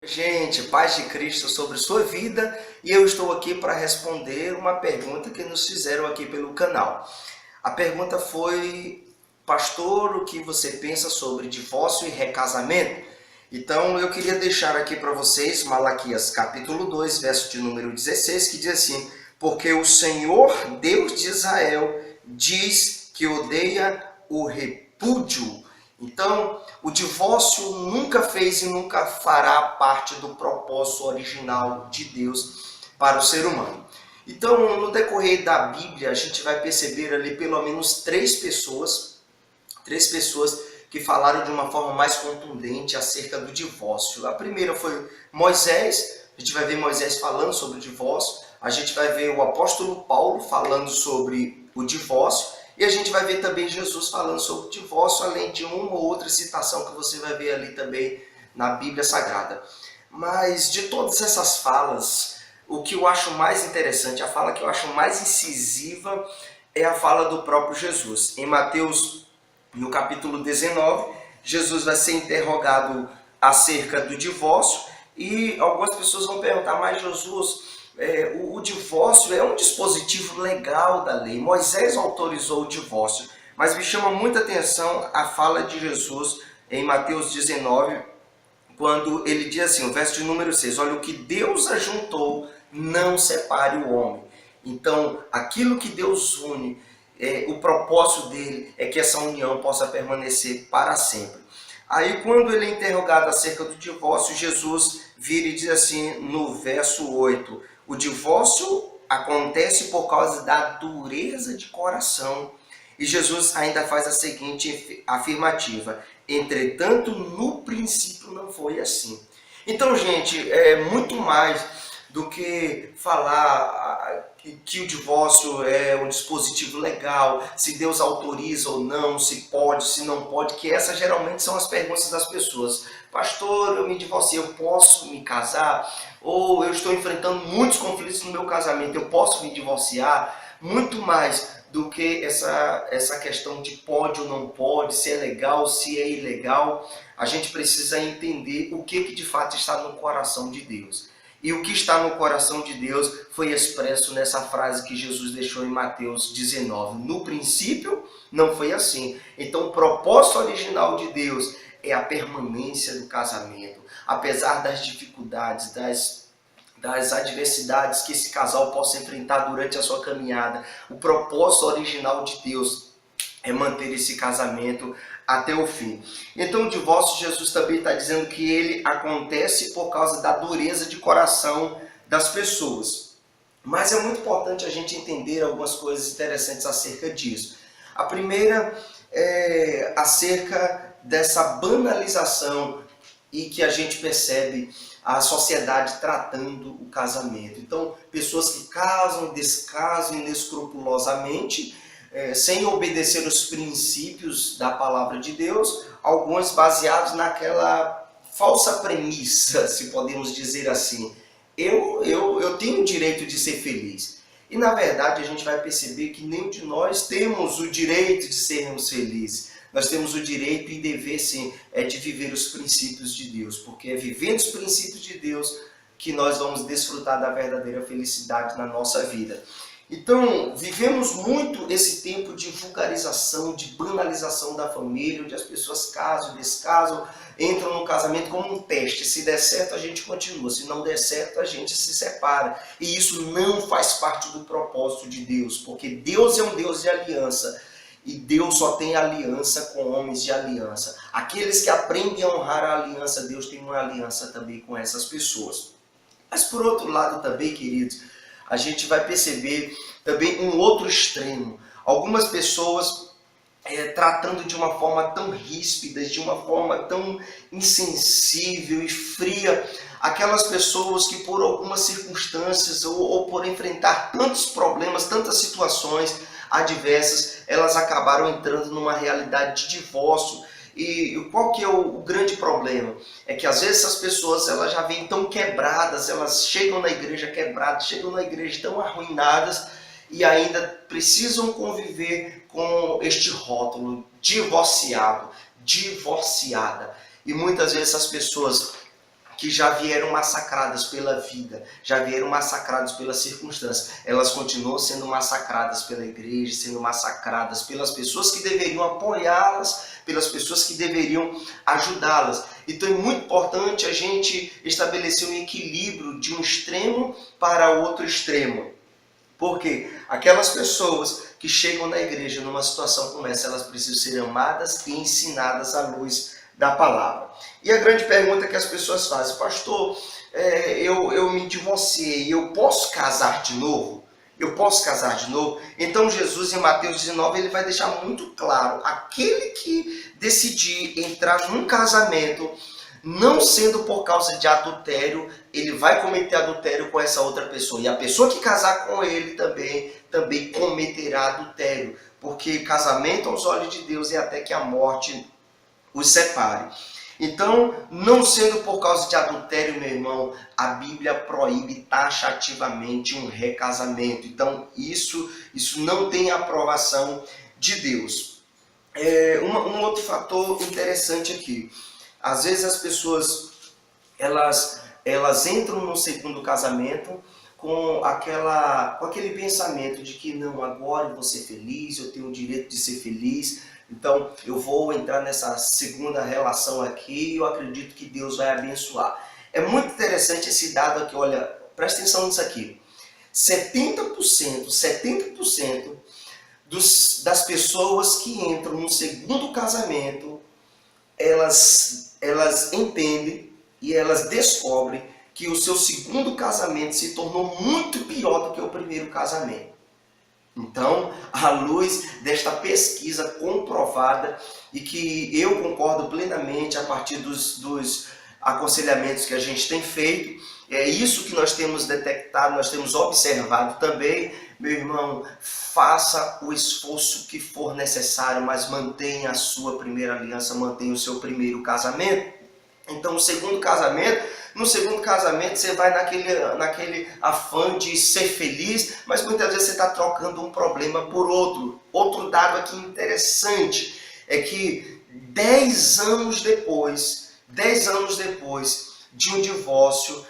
Gente, paz de Cristo sobre sua vida, e eu estou aqui para responder uma pergunta que nos fizeram aqui pelo canal. A pergunta foi: pastor, o que você pensa sobre divórcio e recasamento? Então eu queria deixar aqui para vocês Malaquias capítulo 2, verso de número 16, que diz assim: porque o Senhor Deus de Israel diz que odeia o repúdio. Então, o divórcio nunca fez e nunca fará parte do propósito original de Deus para o ser humano. Então, no decorrer da Bíblia, a gente vai perceber ali pelo menos três pessoas que falaram de uma forma mais contundente acerca do divórcio. A primeira foi Moisés. A gente vai ver Moisés falando sobre o divórcio. A gente vai ver o apóstolo Paulo falando sobre o divórcio. E a gente vai ver também Jesus falando sobre o divórcio, além de uma ou outra citação que você vai ver ali também na Bíblia Sagrada. Mas de todas essas falas, o que eu acho mais interessante, a fala que eu acho mais incisiva, é a fala do próprio Jesus. Em Mateus, no capítulo 19, Jesus vai ser interrogado acerca do divórcio e algumas pessoas vão perguntar: mas Jesus, o divórcio é um dispositivo legal da lei. Moisés autorizou o divórcio, mas me chama muita atenção a fala de Jesus em Mateus 19, quando ele diz assim, o verso de número 6, olha, o que Deus ajuntou, não separe o homem. Então, aquilo que Deus une, o propósito dele é que essa união possa permanecer para sempre. Aí, quando ele é interrogado acerca do divórcio, Jesus vira e diz assim no verso 8, o divórcio acontece por causa da dureza de coração. E Jesus ainda faz a seguinte afirmativa: entretanto, no princípio não foi assim. Então, gente, é muito mais do que falar que o divórcio é um dispositivo legal, se Deus autoriza ou não, se pode, se não pode, que essas geralmente são as perguntas das pessoas. Pastor, eu me divorciei, eu posso me casar? Ou eu estou enfrentando muitos conflitos no meu casamento, eu posso me divorciar? Muito mais do que essa questão de pode ou não pode, se é legal, se é ilegal. A gente precisa entender o que de fato está no coração de Deus. E o que está no coração de Deus foi expresso nessa frase que Jesus deixou em Mateus 19. No princípio, não foi assim. Então, o propósito original de Deus é a permanência do casamento. Apesar das dificuldades, das adversidades que esse casal possa enfrentar durante a sua caminhada, o propósito original de Deus é manter esse casamento até o fim. Então o divórcio, Jesus também está dizendo que ele acontece por causa da dureza de coração das pessoas. Mas é muito importante a gente entender algumas coisas interessantes acerca disso. A primeira é acerca dessa banalização e que a gente percebe a sociedade tratando o casamento. Então, pessoas que casam, descasam inescrupulosamente, sem obedecer os princípios da palavra de Deus, alguns baseados naquela falsa premissa, se podemos dizer assim. Eu tenho o direito de ser feliz. E na verdade a gente vai perceber que nenhum de nós temos o direito de sermos felizes. Nós temos o direito e dever, sim, de viver os princípios de Deus, porque é vivendo os princípios de Deus que nós vamos desfrutar da verdadeira felicidade na nossa vida. Então, vivemos muito esse tempo de vulgarização, de banalização da família, onde as pessoas casam, descasam, entram no casamento como um teste. Se der certo, a gente continua. Se não der certo, a gente se separa. E isso não faz parte do propósito de Deus, porque Deus é um Deus de aliança. E Deus só tem aliança com homens de aliança. Aqueles que aprendem a honrar a aliança, Deus tem uma aliança também com essas pessoas. Mas por outro lado também, queridos, a gente vai perceber também um outro extremo. Algumas pessoas tratando de uma forma tão ríspida, de uma forma tão insensível e fria, aquelas pessoas que por algumas circunstâncias ou por enfrentar tantos problemas, tantas situações adversas, elas acabaram entrando numa realidade de divórcio. E qual que é o grande problema? É que às vezes essas pessoas elas já vêm tão quebradas, elas chegam na igreja quebradas, chegam na igreja tão arruinadas e ainda precisam conviver com este rótulo divorciado, divorciada. E muitas vezes essas pessoas que já vieram massacradas pela vida, já vieram massacradas pelas circunstâncias, elas continuam sendo massacradas pela igreja, sendo massacradas pelas pessoas que deveriam apoiá-las, pelas pessoas que deveriam ajudá-las. Então é muito importante a gente estabelecer um equilíbrio de um extremo para outro extremo. Porque aquelas pessoas que chegam na igreja numa situação como essa, elas precisam ser amadas e ensinadas à luz da palavra. E a grande pergunta que as pessoas fazem: pastor, eu me divorciei, eu posso casar de novo? Eu posso casar de novo? Então Jesus, em Mateus 19, ele vai deixar muito claro: aquele que decidir entrar num casamento, não sendo por causa de adultério, ele vai cometer adultério com essa outra pessoa. E a pessoa que casar com ele também cometerá adultério. Porque casamento aos olhos de Deus é até que a morte os separe. Então, não sendo por causa de adultério, meu irmão, a Bíblia proíbe taxativamente um recasamento. Então, isso não tem aprovação de Deus. Um outro fator interessante aqui. Às vezes as pessoas, elas entram no segundo casamento com aquele pensamento de que não, agora eu vou ser feliz, eu tenho o direito de ser feliz, então eu vou entrar nessa segunda relação aqui e eu acredito que Deus vai abençoar. É muito interessante esse dado aqui, olha, presta atenção nisso aqui. 70% das pessoas que entram no segundo casamento, elas entendem e elas descobrem que o seu segundo casamento se tornou muito pior do que o primeiro casamento. Então, à luz desta pesquisa comprovada, e que eu concordo plenamente a partir dos aconselhamentos que a gente tem feito, é isso que nós temos detectado, nós temos observado também, meu irmão, faça o esforço que for necessário, mas mantenha a sua primeira aliança, mantenha o seu primeiro casamento. Então, no segundo casamento você vai naquele afã de ser feliz, mas muitas vezes você está trocando um problema por outro. Outro dado aqui interessante é que 10 anos depois de um divórcio,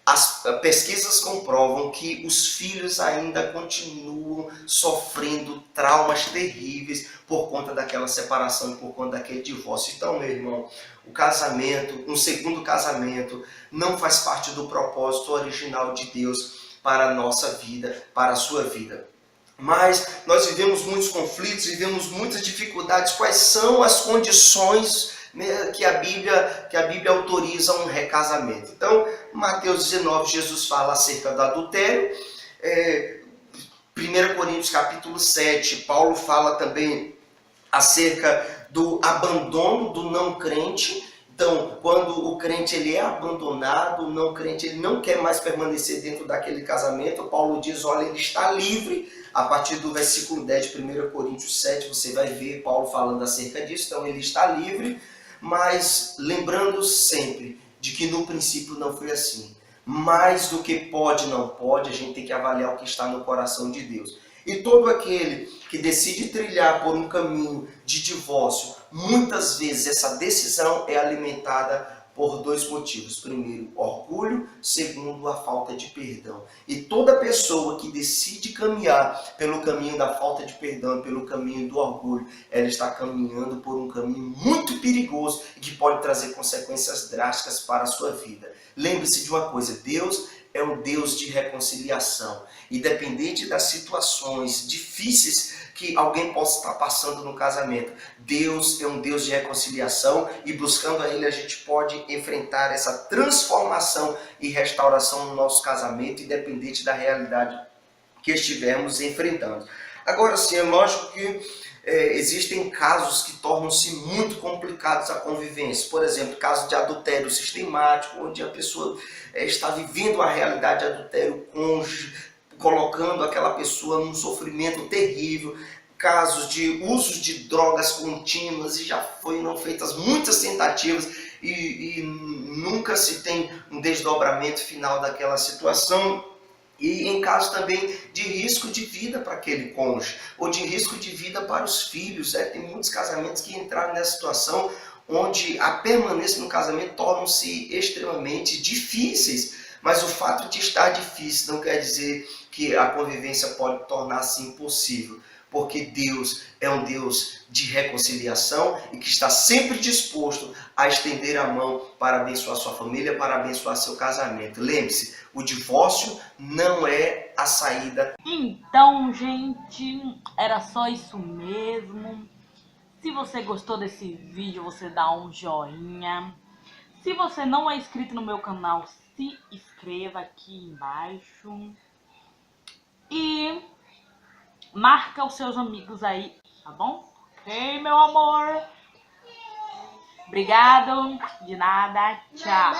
as pesquisas comprovam que os filhos ainda continuam sofrendo traumas terríveis por conta daquela separação e por conta daquele divórcio. Então, meu irmão, o casamento, um segundo casamento, não faz parte do propósito original de Deus para a nossa vida, para a sua vida. Mas nós vivemos muitos conflitos, vivemos muitas dificuldades. Quais são as condições que a Bíblia autoriza um recasamento? Então, Mateus 19, Jesus fala acerca do adultério. 1 Coríntios capítulo 7, Paulo fala também acerca do abandono do não crente. Então, quando o crente ele é abandonado, o não crente ele não quer mais permanecer dentro daquele casamento, Paulo diz, olha, ele está livre. A partir do versículo 10 de 1 Coríntios 7, você vai ver Paulo falando acerca disso. Então, ele está livre, mas lembrando sempre de que no princípio não foi assim. Mais do que pode, não pode, a gente tem que avaliar o que está no coração de Deus. E todo aquele que decide trilhar por um caminho de divórcio, muitas vezes essa decisão é alimentada por dois motivos. Primeiro, orgulho. Segundo, a falta de perdão. E toda pessoa que decide caminhar pelo caminho da falta de perdão, pelo caminho do orgulho, ela está caminhando por um caminho muito perigoso e que pode trazer consequências drásticas para a sua vida. Lembre-se de uma coisa, Deus é um Deus de reconciliação. Independente das situações difíceis que alguém possa estar passando no casamento, Deus é um Deus de reconciliação e buscando a Ele a gente pode enfrentar essa transformação e restauração no nosso casamento, independente da realidade que estivermos enfrentando. Agora sim, é lógico que existem casos que tornam-se muito complicados a convivência. Por exemplo, caso de adultério sistemático, onde a pessoa está vivendo a realidade de adultério cônjuge, colocando aquela pessoa num sofrimento terrível. Casos de uso de drogas contínuas e já foram feitas muitas tentativas e nunca se tem um desdobramento final daquela situação. E em caso também de risco de vida para aquele cônjuge, ou de risco de vida para os filhos. Tem muitos casamentos que entraram nessa situação onde a permanência no casamento tornam-se extremamente difíceis. Mas o fato de estar difícil não quer dizer que a convivência pode tornar-se impossível, porque Deus é um Deus de reconciliação e que está sempre disposto a estender a mão para abençoar sua família, para abençoar seu casamento. Lembre-se, o divórcio não é a saída. Então, gente, era só isso mesmo. Se você gostou desse vídeo, você dá um joinha. Se você não é inscrito no meu canal, se inscreva aqui embaixo. E marca os seus amigos aí, tá bom? Ok, meu amor? Obrigado, de nada, tchau.